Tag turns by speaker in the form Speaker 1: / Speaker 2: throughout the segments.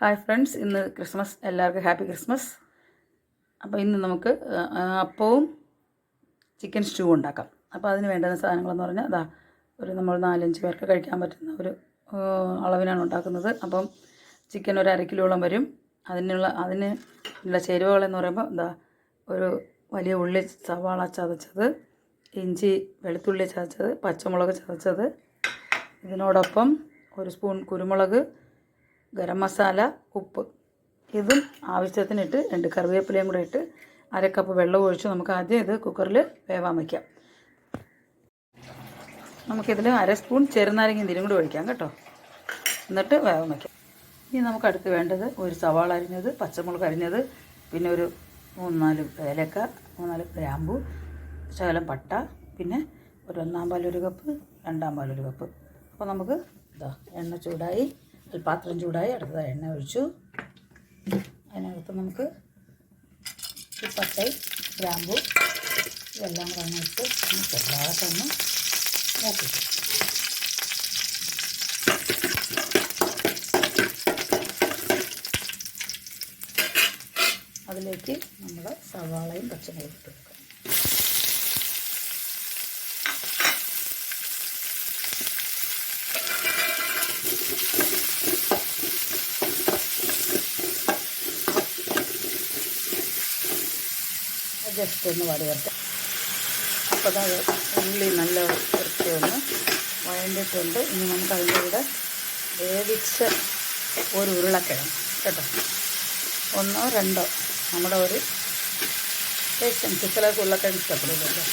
Speaker 1: Hi friends, ഇന്ന് Christmas. എല്ലാവർക്കും happy Christmas. അപ്പോൾ ഇന്ന് നമുക്ക് അപ്പവും ചിക്കൻ സ്റ്റൂ ഉണ്ടാക്കാം. അപ്പോൾ അതിന് വേണ്ടുന്ന സാധനങ്ങളെന്ന് പറഞ്ഞാൽ നമ്മൾ 4-5 പേർക്ക് കഴിക്കാൻ പറ്റുന്ന ഒരു അളവിനാണ് ഉണ്ടാക്കുന്നത്. അപ്പം ചിക്കൻ ഒരു 1/2 കിലോളം വരും. അതിനുള്ള ചേരുവകളെന്ന് പറയുമ്പോൾ ഒരു വലിയ ഉള്ളി, സവാള ചതച്ചത്, ഇഞ്ചി വെളുത്തുള്ളി ചതച്ചത്, പച്ചമുളക് ചതച്ചത്, ഇതിനോടൊപ്പം 1 സ്പൂൺ കുരുമുളക്, ഗരം മസാല, ഉപ്പ്, ഇതും ആവശ്യത്തിനിട്ട് 2 കറിവേപ്പിലയും കൂടെ ഇട്ട് 1/2 കപ്പ് വെള്ളം ഒഴിച്ച് നമുക്ക് ആദ്യം ഇത് കുക്കറിൽ വേവാൻ വയ്ക്കാം. നമുക്കിതിൽ 1/2 സ്പൂൺ ചെറുനാരങ്ങ നീരും കൂടി ഒഴിക്കാം കേട്ടോ. എന്നിട്ട് വേവാൻ വയ്ക്കാം. ഇനി നമുക്ക് അടുത്ത് വേണ്ടത് 1 സവാള അരിഞ്ഞത്, പച്ചമുളക് അരിഞ്ഞത്, പിന്നെ ഒരു 3-4 ഏലക്ക, 3-4 ഗ്രാമ്പു, ശകലം പട്ട, പിന്നെ ഒരു 1/4 പാൽ 1 കപ്പ്, 2/2 പാൽ 1 കപ്പ്. അപ്പോൾ നമുക്ക് എണ്ണ ചൂടായി, പാത്രം ചൂടായി, അടുത്തത് എണ്ണ ഒഴിച്ചു. അതിനകത്ത് നമുക്ക് ഈ പട്ടയും ഗ്രാമ്പു ഇതെല്ലാം കൂടെ ഇട്ട് ചെറുതായിട്ടൊന്ന് നോക്കിക്കും. അതിലേക്ക് നമ്മൾ സവാളയും പച്ചമുളകും ഇട്ട് കൊടുക്കാം. ജസ്റ്റ് ഒന്ന് വാടി വരട്ടെ. അപ്പോൾ ഉള്ളി നല്ല വൃത്തിയൊന്ന് വഴണ്ടിട്ടുണ്ട്. ഇനി നമുക്ക് അതിൻ്റെ കൂടെ വേവിച്ച ഒരു ഉരുളക്കിഴങ്ങ് കേട്ടോ, 1-2 നമ്മുടെ ഒരു ടേസ്റ്റ് അനുസരിച്ച് ചിലർക്ക് ഉരുളക്കിഴങ്ങ് ഇഷ്ടപ്പെടില്ലല്ലോ.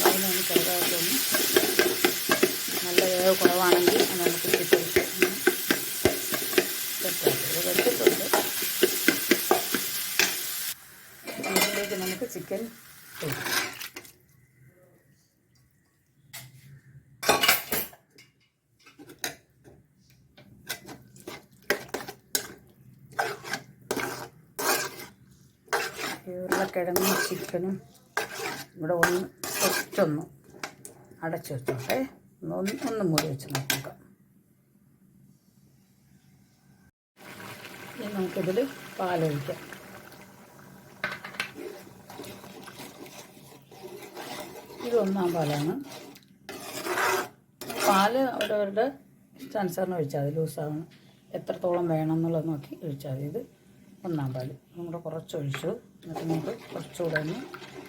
Speaker 1: അതിനൊന്ന് ചെറുതായിട്ടൊന്ന് നല്ല വേവ് കുറവാണെങ്കിൽ അത് നമുക്ക് വെച്ചിട്ടുണ്ട്. ഇതിലേക്ക് നമുക്ക് ചിക്കൻ ഉരുളക്കിഴങ്ങും ചിക്കനും ഇവിടെ ഒറ്റൊന്ന് അടച്ചു വെച്ചോട്ടെ. ഒന്ന് മൂടി വെച്ച് നോക്കാം. ഇനി നമുക്കിതിൽ പാലൊഴിക്കാം. ഇത് 1-ാം പാലാണ്. പാല് അവരവരുടെ ഇഷ്ടാനുസരണം ഒഴിച്ചാൽ മതി. ലൂസാകണം, എത്രത്തോളം വേണം എന്നുള്ളത് നോക്കി ഒഴിച്ചാൽ മതി. ഇത് 1-ാം പാൽ നമ്മുടെ കുറച്ചൊഴിച്ചു. എന്നിട്ട് നമുക്ക് കുറച്ചുകൂടെ ഒന്ന്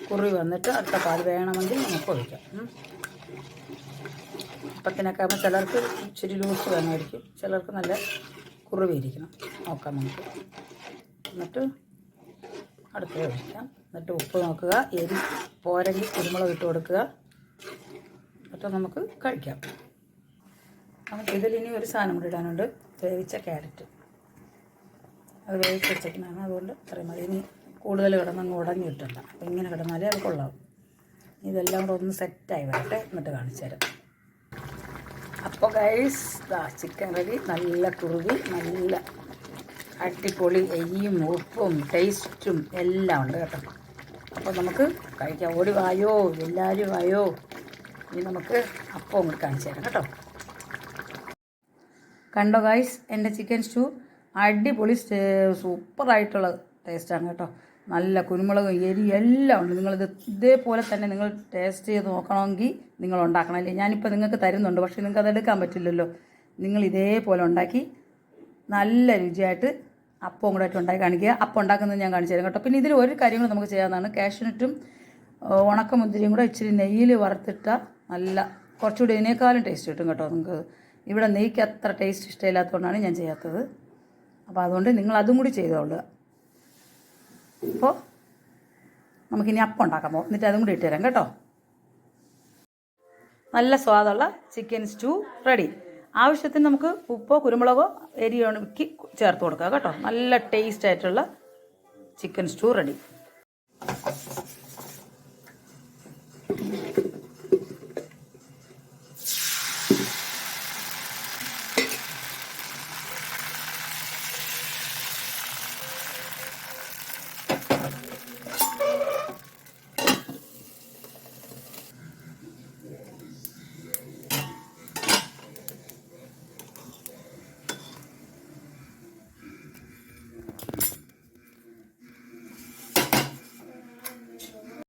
Speaker 1: കുറി വന്നിട്ട് അടുത്ത പാൽ വേണമെങ്കിൽ നമുക്ക് ഒഴിക്കാം. അപ്പത്തിനൊക്കെ ആകുമ്പോൾ ചിലർക്ക് ഇച്ചിരി ലൂസ് വേണമായിരിക്കും, ചിലർക്ക് നല്ല കുറുവിയിരിക്കണം. നോക്കാം നമുക്ക്. എന്നിട്ട് അടുത്ത ഒഴിക്കാം. എന്നിട്ട് ഉപ്പ് നോക്കുക, എരി പോരെങ്കിൽ കുരുമുളക് ഇട്ട് കൊടുക്കുക. എന്നിട്ട് നമുക്ക് കഴിക്കാം. നമുക്കിതിൽ ഇനി ഒരു സാധനം കൂടി ഇടാനുണ്ട്, വേവിച്ച ക്യാരറ്റ്. അത് വേവിച്ച് വെച്ചേക്കുന്നതാണ്, അതുകൊണ്ട് അത്രയും മതി. ഇനി കൂടുതൽ കിടന്നങ്ങ് ഉടഞ്ഞു കിട്ടണ്ട. അപ്പോൾ ഇങ്ങനെ കിടന്നാലേ അത് കൊള്ളാവും. ഇതെല്ലാം കൂടെ ഒന്ന് സെറ്റായി വരട്ടെ, എന്നിട്ട് കാണിച്ചു തരാം. അപ്പോൾ ഗൈസ്, ചിക്കൻ റെഡി. നല്ല കുറുകി, നല്ല അടിപൊളി എരിയും ഉപ്പും ടേസ്റ്റും എല്ലാം ഉണ്ട് കേട്ടോ. അപ്പോൾ നമുക്ക് കഴിക്കാം. ഓടി വായോ, എല്ലാവരും വായോ. ഇനി നമുക്ക് അപ്പം കൂടി കാണിച്ചു തരാം കേട്ടോ. കണ്ടോ ഗൈസ്, എൻ്റെ ചിക്കൻ സ്റ്റൂ അടിപൊളി സൂപ്പറായിട്ടുള്ള ടേസ്റ്റാണ് കേട്ടോ. നല്ല കുരുമുളകും എരി എല്ലാം ഉണ്ട്. നിങ്ങളിത് ഇതേപോലെ തന്നെ നിങ്ങൾ ടേസ്റ്റ് ചെയ്ത് നോക്കണമെങ്കിൽ നിങ്ങൾ ഉണ്ടാക്കണമല്ലേ. ഞാനിപ്പോൾ നിങ്ങൾക്ക് തരുന്നുണ്ട്, പക്ഷേ നിങ്ങൾക്ക് അത് എടുക്കാൻ പറ്റില്ലല്ലോ. നിങ്ങൾ ഇതേപോലെ ഉണ്ടാക്കി നല്ല രുചിയായിട്ട് അപ്പം കൂടെ ആയിട്ട് ഉണ്ടാക്കി കാണിക്കുക. അപ്പം ഉണ്ടാക്കുന്നത് ഞാൻ കാണിച്ചു തരാം കേട്ടോ. പിന്നെ ഇതിൽ ഒരു കാര്യം കൂടെ നമുക്ക് ചെയ്യാവുന്നതാണ്. കാഷ്യൂനട്ടും ഉണക്കമുന്തിരിയും കൂടെ ഇച്ചിരി നെയ്യിൽ വറുത്തിട്ടാൽ നല്ല കുറച്ചുകൂടി ഇതിനേക്കാളും ടേസ്റ്റ് കിട്ടും കേട്ടോ. നിങ്ങൾക്ക് ഇവിടെ നെയ്ക്ക് അത്ര ടേസ്റ്റ് ഇഷ്ടമില്ലാത്തതുകൊണ്ടാണ് ഞാൻ ചെയ്യാത്തത്. അപ്പോൾ അതുകൊണ്ട് നിങ്ങൾ അതും കൂടി ചെയ്തോളുക. അപ്പോൾ നമുക്കിനി അപ്പം ഉണ്ടാക്കാൻ പോകും. എന്നിട്ട് അതും കൂടി ഇട്ട് തരാം കേട്ടോ. നല്ല സ്വാദുള്ള ചിക്കൻ സ്റ്റൂ റെഡി. ആവശ്യത്തിന് നമുക്ക് ഉപ്പോ കുരുമുളകോ എരിയോണക്കി ചേർത്ത് കൊടുക്കുക കേട്ടോ. നല്ല ടേസ്റ്റ് ആയിട്ടുള്ള ചിക്കൻ സ്റ്റൂ റെഡി.